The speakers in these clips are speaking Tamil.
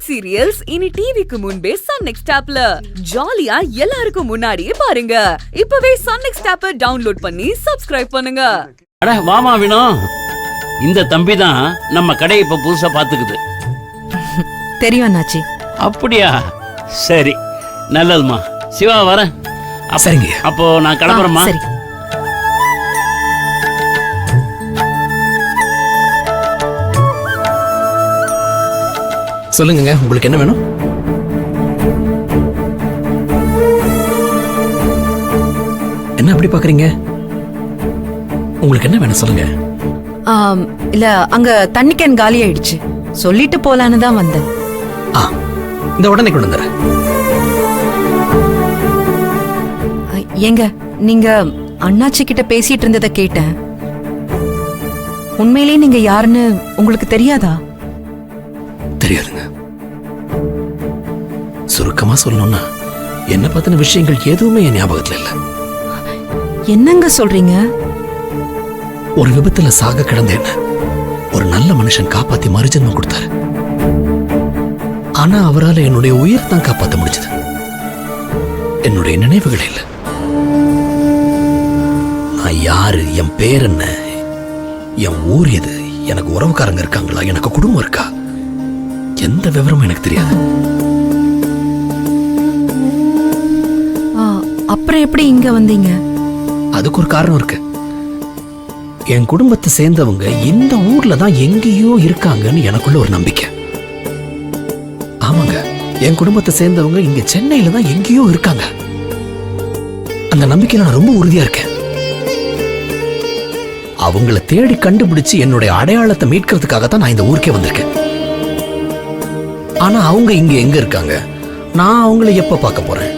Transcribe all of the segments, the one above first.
வெப் சீரியல்ஸ் இனி டிவிக்கு முன்பே சன் நெக்ஸ்ட் ஆப்ல ஜாலியா எல்லாருக்கும் முன்னாடியே பாருங்க. இப்பவே சன் நெக்ஸ்ட் ஆப்பை டவுன்லோட் பண்ணி சப்ஸ்கிரைப் பண்ணுங்க. அட வாமா வினோ, இந்த தம்பி தான் நம்ம கடையை இப்ப புதுசா பாத்துக்குது. தெரியும் அண்ணாச்சி. அப்படியா? சரி, நல்லதுமா. சிவா வரேன். சரிங்க. அப்போ நான் கிளம்புறேம்மா. சரி. சொல்லுங்க, உங்களுக்கு என்ன வேணும்? என்ன அப்படி பாக்குறீங்க? உங்களுக்கு என்ன வேணும் சொல்லுங்க. இல்ல, அங்க தண்ணி கேன் காலி ஆயிடுச்சு, சொல்லிட்டு போலான்னு தான் வந்தேன். இந்த உடனே கொண்டு வந்துறேன். ஏங்க, நீங்க அண்ணாச்சி கிட்ட பேசிட்டு இருந்ததை கேட்டேன். உண்மையிலேயே நீங்க யாருன்னு உங்களுக்கு தெரியாதா? தெரியாதுங்க. சுருக்கமா சொல்லணும்னா என்ன பத்தின விஷயங்கள் எதுவுமே என் ஞாபகத்துல இல்ல. என்னங்க சொல்றீங்க? ஒரு விபத்துல சாக கிடந்த என்ன ஒரு நல்ல மனுஷன் காப்பாத்தி மறுஜன்மம் கொடுத்தாரு. ஆனா அவரால் என்னுடைய உயிர் தான் காப்பாற்ற முடிஞ்சது. என்னுடைய நினைவுகள் இல்ல. நான் யாரு, என் பேர் என்ன, என் ஊர் எது, எனக்கு உறவுக்காரங்க இருக்காங்களா, எனக்கு குடும்பம் இருக்கா, எந்த விவரமும் எனக்கு தெரியாது. அப்புறம் எப்படி இங்க வந்தீங்க? அதுக்கு ஒரு காரணம் இருக்கு. என் குடும்பத்தை சேர்ந்தவங்க இந்த ஊர்ல தான் எங்கேயோ இருக்காங்கன்னு எனக்குள்ள ஒரு நம்பிக்கை. ஆமாங்க, என் குடும்பத்தை சேர்ந்தவங்க இங்க சென்னையில தான் எங்கேயோ இருக்காங்க. அந்த நம்பிக்கையில நான் ரொம்ப உறுதியா இருக்கேன். அவங்கள தேடி கண்டுபிடிச்சு என்னுடைய அடையாளத்தை மீட்கிறதுக்காகத்தான் நான் இந்த ஊருக்கே வந்திருக்கேன். ஆனா அவங்க இங்க எங்க இருக்காங்க, நான் அவங்கள எப்ப பார்க்க போறேன்?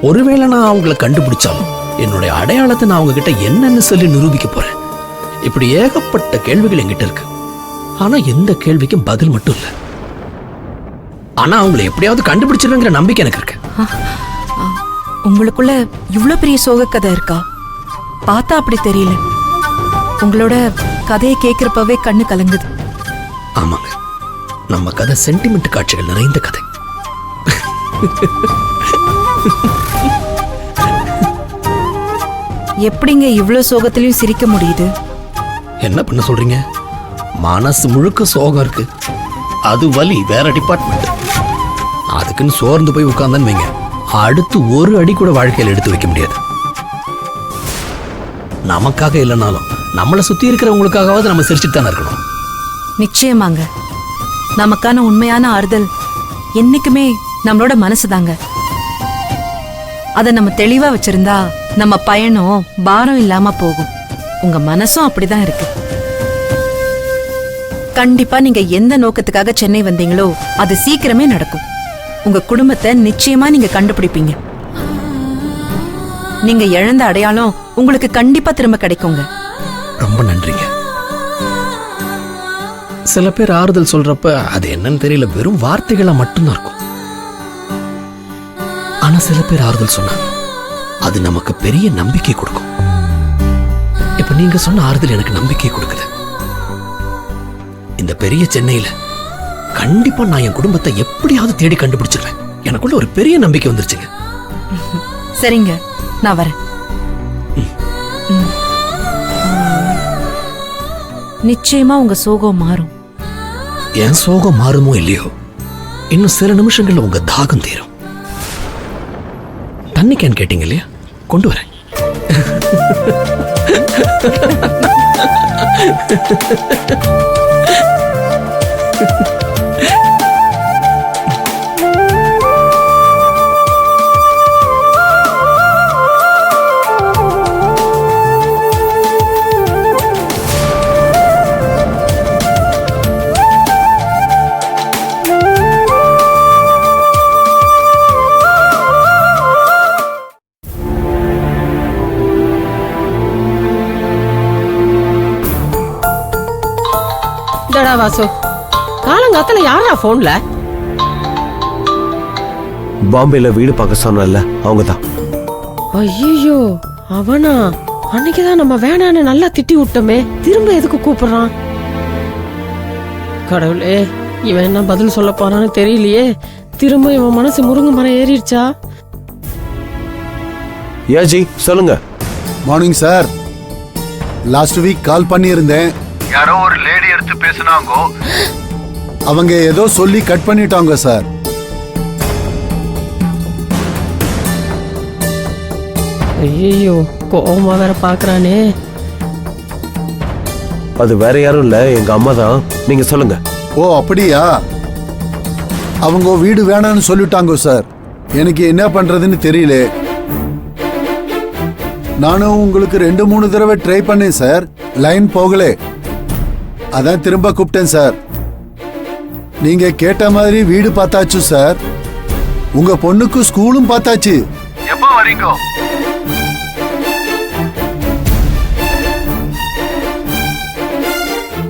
ஒருவேளை நான் அவங்கள கண்டுபிடிச்சாலும் என்னுடைய அடையாளத்தை நான் அவங்க கிட்ட என்னன்னு சொல்லி நிரூபிக்க போறேன். இப்படி ஏகப்பட்ட கேள்விகள் என்கிட்ட இருக்கு. ஆனா எந்த கேள்விக்கும் பதில் மட்டும் இல்ல. ஆனா அவங்களை எப்படியாவது கண்டுபிடிச்சிருங்கிற நம்பிக்கை எனக்கு இருக்கு. உங்களுக்குள்ள இவ்வளவு பெரிய சோக கதை இருக்கா? பார்த்தா அப்படி தெரியல. உங்களோட கதையை கேட்கிறப்பவே கண்ணு கலங்குது. ஆமாங்க, நம்ம கதை சென்டிமெண்ட் காட்சிகள் நிறைந்த கதை. எப்படிங்க இவ்வளவு சோகத்திலையும் சிரிக்க முடியுது? என்ன பண்ண சொல்றீங்க? மனசு முழுக்க சோகம் இருக்கு. அது வலி வேற டிபார்ட்மெண்ட். அதுக்குன்னு சோர்ந்து போய் உட்கார்ந்தான்னு வைங்க, அடுத்து ஒரு அடி கூட வாழ்க்கையில் எடுத்து வைக்க முடியாது. நமக்காக இல்லைனாலும் நம்மளை சுத்தி இருக்கிறவங்களுக்காகவாவது நம்ம சிரிச்சுட்டு தானே இருக்கணும். நிச்சயமாங்க. நமக்கான உண்மையான ஆறுதல் என்னைக்குமே நம்மளோட மனசுதாங்க. அத நம்ம தெளிவா வச்சிருந்தா நம்ம பயணம் பாரம் இல்லாம போகும். உங்க மனசும் அப்படிதான் இருக்கு. கண்டிப்பா நீங்க எந்த நோக்கத்துக்காக சென்னை வந்தீங்களோ அது சீக்கிரமே நடக்கும். உங்க குடும்பத்தை நிச்சயமா நீங்க கண்டுபிடிப்பீங்க. நீங்க இழந்த அடையாளம் உங்களுக்கு கண்டிப்பா திரும்ப கிடைக்குங்க. ரொம்ப நன்றிங்க. சில பேர் ஆறுதல் சொல்றப்ப அது என்னன்னு தெரியல, வெறும் வார்த்தைகளா மட்டும்தான் இருக்கும். ஆனா சில பேர் ஆறுதல் சொன்னா அது நமக்கு பெரிய நம்பிக்கை கொடுக்கும். இப்ப நீங்க சொன்ன ஆறுதல் எனக்கு நம்பிக்கை கொடுக்குது. இந்த பெரிய சென்னையில கண்டிப்பா நான் என் குடும்பத்தை எப்படியாவது தேடி கண்டுபிடிச்சிருவேன். எனக்குள்ள ஒரு பெரிய நம்பிக்கை வந்துருச்சுங்க. சரிங்க, நான் வரேன். நிச்சயமா உங்க சோகம் மாறும். என் சோகம் மாறுமோ இல்லையோ, இன்னும் சில நிமிஷங்கள்ல உங்க தாகம் தீரும். தண்ணி கேன் கேட்டீங்க இல்லையா, கொண்டு வரேன். வாசு, காலங்காத்துல யாரா போன்ல? பாம்பேல வீடு பார்க்க சொன்னல, அவங்கதான். ஐயோ, அவனா? அன்னைக்குதான் நம்ம வேணான்னு நல்லா திட்டி விட்டோமே, திரும்ப எதுக்கு கூப்பிடுறான்? கடவுளே, இவன் என்ன பதில் சொல்ல போறான்னு தெரியலையே. திரும்ப இவன் மனசு முருங்க மரம் ஏறிடுச்சா? ஏஜி சொல்லுங்க. Morning sir. Last week call பண்ணியிருந்தேன். யாரோ ஒரு லேடி எடுத்து பேசினாங்க. அவங்க ஏதோ சொல்லி கட் பண்ணிட்டாங்க சார். ஐயோ, கோவமா வேற பாக்குறானே. அது வேற யாரும் இல்ல, எங்க அம்மா தான். நீங்க சொல்லுங்க. ஓ அப்படியா? அவங்க வீடு வேணான்னு சொல்லிட்டாங்க சார். எனக்கு என்ன பண்றதுன்னு தெரியல. நானும் உங்களுக்கு 2-3 தடவை ட்ரை பண்ணேன் சார். லைன் போகல. அதான் திரும்ப கூப்பிட்டேன் சார். நீங்க கேட்ட மாதிரி வீடு பார்த்தாச்சு சார். உங்க பொண்ணுக்கு ஸ்கூலும் பார்த்தாச்சு. எப்போ வரீங்க?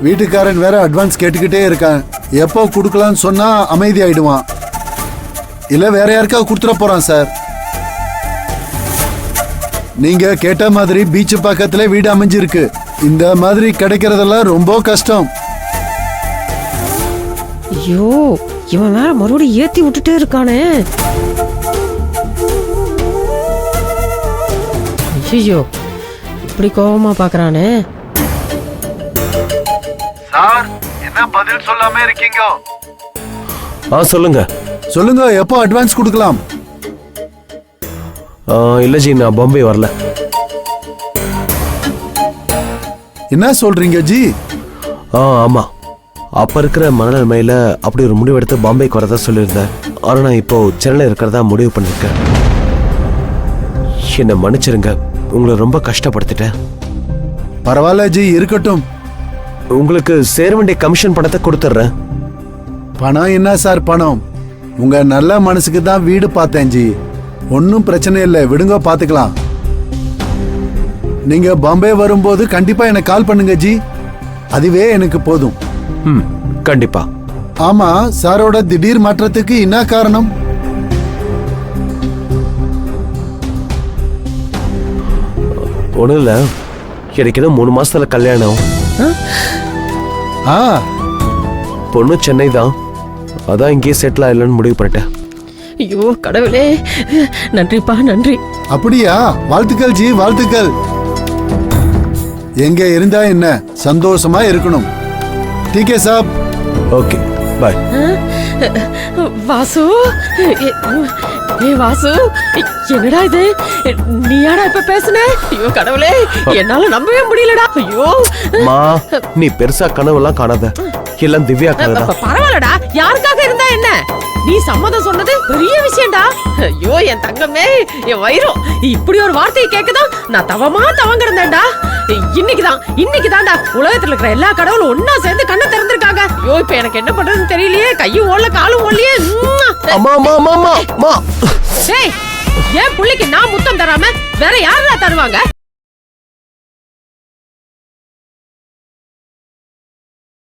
வீட்டுக்காரன் வேற அட்வான்ஸ் கேட்டுக்கிட்டே இருக்கான். எப்போ கொடுக்கலான்னு சொன்னா அமைதி ஆயிடுவான். இல்ல வேற யாருக்காவது கொடுத்துட போறான் சார். நீங்க கேட்ட மாதிரி பீச் பக்கத்துல வீடு அமைஞ்சிருக்கு. இந்த மாதிரி கிடைக்கிறதெல்லாம் ரொம்ப கஷ்டம். ஐயோ, இவன் வேற மறுபடியும் ஏத்தி விட்டுட்டே இருக்கானே. ஐயோ, இப்படி கோவமா பாக்குறானே. சார், என்ன பதில் சொல்லாம இருக்கீங்க? சொல்லுங்க. சொல்லுங்க, எப்போ அட்வான்ஸ் கொடுக்கலாம்? இல்ல ஜி, நான் பாம்பே வரல. என்ன சொல்றீங்க ஜி? ஆமா, அப்ப இருக்கிற மனநிலைமையில அப்படி ஒரு முடிவு எடுத்து பாம்பேக்கு வரதா சொல்லியிருந்தேன். ஆனா நான் இப்போ சென்னையில இருக்கிறதா முடிவு பண்ணிருக்கேன். என்ன மன்னிச்சிருங்க, உங்களை ரொம்ப கஷ்டப்படுத்திட்டேன். பரவாயில்ல ஜி, இருக்கட்டும். உங்களுக்கு சேர வேண்டிய கமிஷன் பணத்தை கொடுத்துட்றேன். பணம் என்ன சார் பணம்? உங்க நல்ல மனசுக்கு தான் வீடு பார்த்தேன் ஜி. ஒன்னும் பிரச்சனை இல்லை, விடுங்க பாத்துக்கலாம். நீங்க பாம்பே வரும்போது கண்டிப்பா எனக்கு கால் பண்ணுங்க ஜி. அதுவே எனக்கு போதும். கண்டிப்பா. ஆமா, சாரோட திடீர் மாற்றத்துக்கு என்ன காரணம்? ஒண்ணும் இல்ல, எனக்கு இன்னும் 3 மாசத்துல கல்யாணம். ஆ, பொண்ணு சென்னை தான். அதான் இங்கேயே செட்டில் ஆயிடலான்னு முடிவு பண்ணிட்டேன். ஐயோ கடவுளே, நன்றிப்பா நன்றி. அப்படியா? வாழ்த்துக்கள் ஜி, வாழ்த்துக்கள். எங்க இருந்தா என்ன, சந்தோஷமா இருக்கணும். டீகே சாப். ஓகே, பாய். வாசு, வாசு, என்னடா இது? நீயாடா இப்ப பேசுன? ஐயோ கடவுளே, என்னால நம்பவே முடியலடா. ஐயோ மா, நீ பெருசா கனவெல்லாம் காணாத. எல்லாம் திவ்யா கனவுதான். பரவாயில்லடா, யாருக்காக இருந்தா என்ன? நீ சம்மதம் சொன்னது பெரிய விஷயம்டா. ஐயோ என் தங்கமே, என் வயிறும் இப்படி ஒரு வார்த்தையை கேட்கதான் நான் தவம் கிடந்தேன்டா. இன்னைக்குதான்டா உலகத்துல இருக்கிற எல்லா கடவுளும் ஒன்னா சேர்ந்து கண்ணை திறந்திருக்காங்க. ஐயோ இப்ப எனக்கு என்ன பண்றதுன்னு தெரியலையே. கையும் ஓடல, காலும் ஓடலையே. அம்மா, ஏன் புள்ளைக்கு நான் முத்தம் தராம வேற யாரா தருவாங்க?